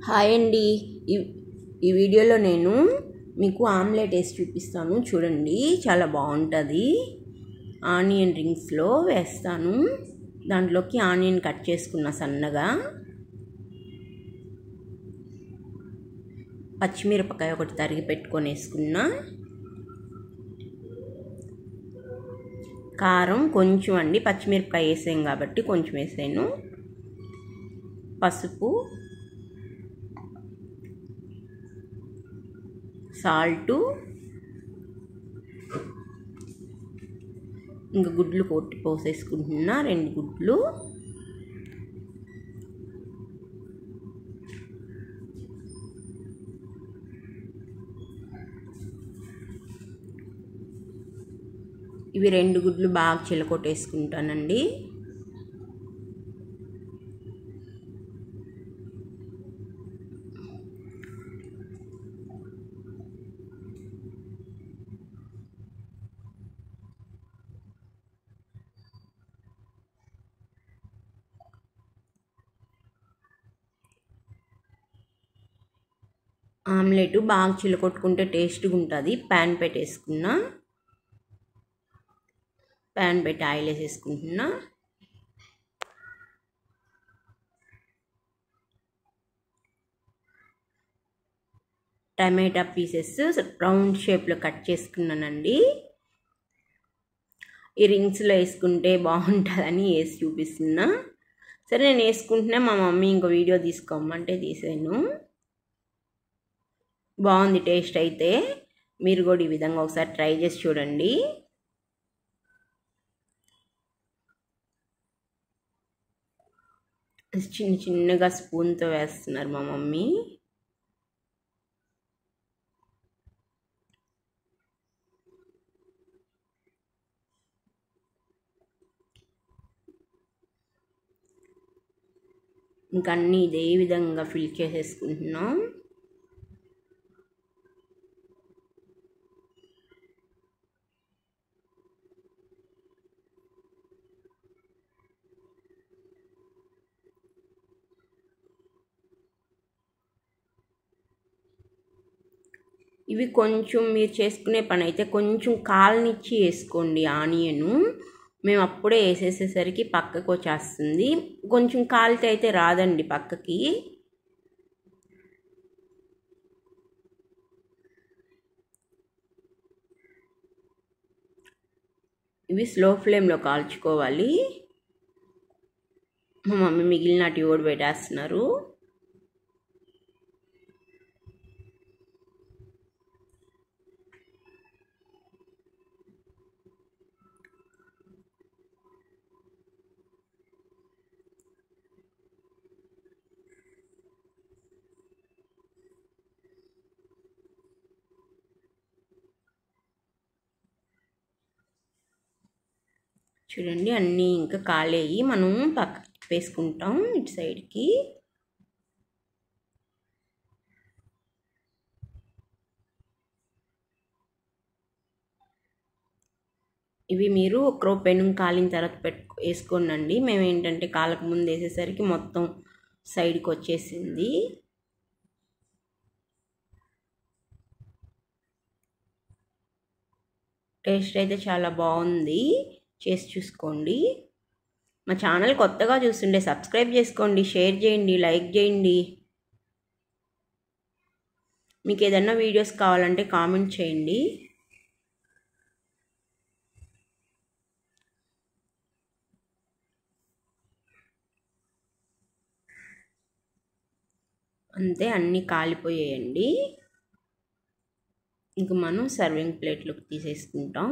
Hi అండి. ఈ ఈ వీడియోలో నేను మీకు ఆమ్లెట్ వేసి చూపిస్తాను. చూడండి, చాలా బాగుంటుంది. ఆనియన్ రింగ్స్లో వేస్తాను. దాంట్లోకి ఆనియన్ కట్ చేసుకున్న సన్నగా, పచ్చిమిరపకాయ ఒకటి తరిగి పెట్టుకొని వేసుకున్న, కారం కొంచెం అండి, పచ్చిమిరపకాయ వేసాం కాబట్టి కొంచెం వేసాను, పసుపు, సాల్టు, ఇంకా గుడ్లు కొట్టి పోసేసుకుంటున్నా, 2 గుడ్లు, ఇవి 2 గుడ్లు బాగా చిలకొట్టేసుకుంటానండి. ఆమ్లెట్ బాగా చిలకొట్టుకుంటే టేస్ట్గా ఉంటుంది. ప్యాన్ పెట్టేసుకున్నా, ప్యాన్ పెట్టి ఆయిల్ వేసేసుకుంటున్నా. టమాటా పీసెస్ రౌండ్ షేప్లో కట్ చేసుకున్నానండి. ఈ రింగ్స్లో వేసుకుంటే బాగుంటుందని వేసి చూపిస్తున్నా. సరే, నేను వేసుకుంటున్నా. మా మమ్మీ ఇంకో వీడియో తీసుకోమంటే తీసాను. బాగుంది టేస్ట్. అయితే మీరు కూడా ఈ విధంగా ఒకసారి ట్రై చేసి చూడండి. చిన్న చిన్నగా స్పూన్తో వేస్తున్నారు మా మమ్మీ. ఇంకా అన్నీ ఇదే విధంగా ఫిల్ చేసేసుకుంటున్నాం. ఇవి కొంచెం మీరు చేసుకునే పని అయితే కొంచెం కాలనిచ్చి వేసుకోండి ఆనియను. మేము అప్పుడే వేసేసేసరికి పక్కకు వచ్చేస్తుంది. కొంచెం కాలితే అయితే రాదండి పక్కకి. ఇవి స్లో ఫ్లేమ్లో కాల్చుకోవాలి. మా మమ్మీ మిగిలినటి ఓడి పెట్టేస్తున్నారు. చూడండి, అన్నీ ఇంకా కాలేయి. మనం పక్కకి వేసుకుంటాం ఇటు సైడ్కి. ఇవి మీరు ఒక పెనం కాలిన తర్వాత వేసుకోండి. మేము ఏంటంటే కాలకు ముందు వేసేసరికి మొత్తం సైడ్కి వచ్చేసింది. టేస్ట్ అయితే చాలా బాగుంది. చేసి చూసుకోండి. మా ఛానల్ కొత్తగా చూస్తుంటే సబ్స్క్రైబ్ చేసుకోండి, షేర్ చేయండి, లైక్ చేయండి. మీకు ఏదైనా వీడియోస్ కావాలంటే కామెంట్ చేయండి. అంతే, అన్నీ కాలిపోయాయండి. ఇంక మనం సర్వింగ్ ప్లేట్లోకి తీసేసుకుంటాం.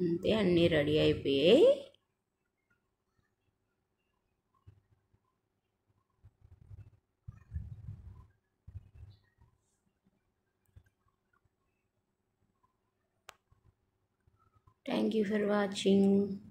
అంతే, అన్నీ రెడీ అయిపోయాయి. Thank you for watching.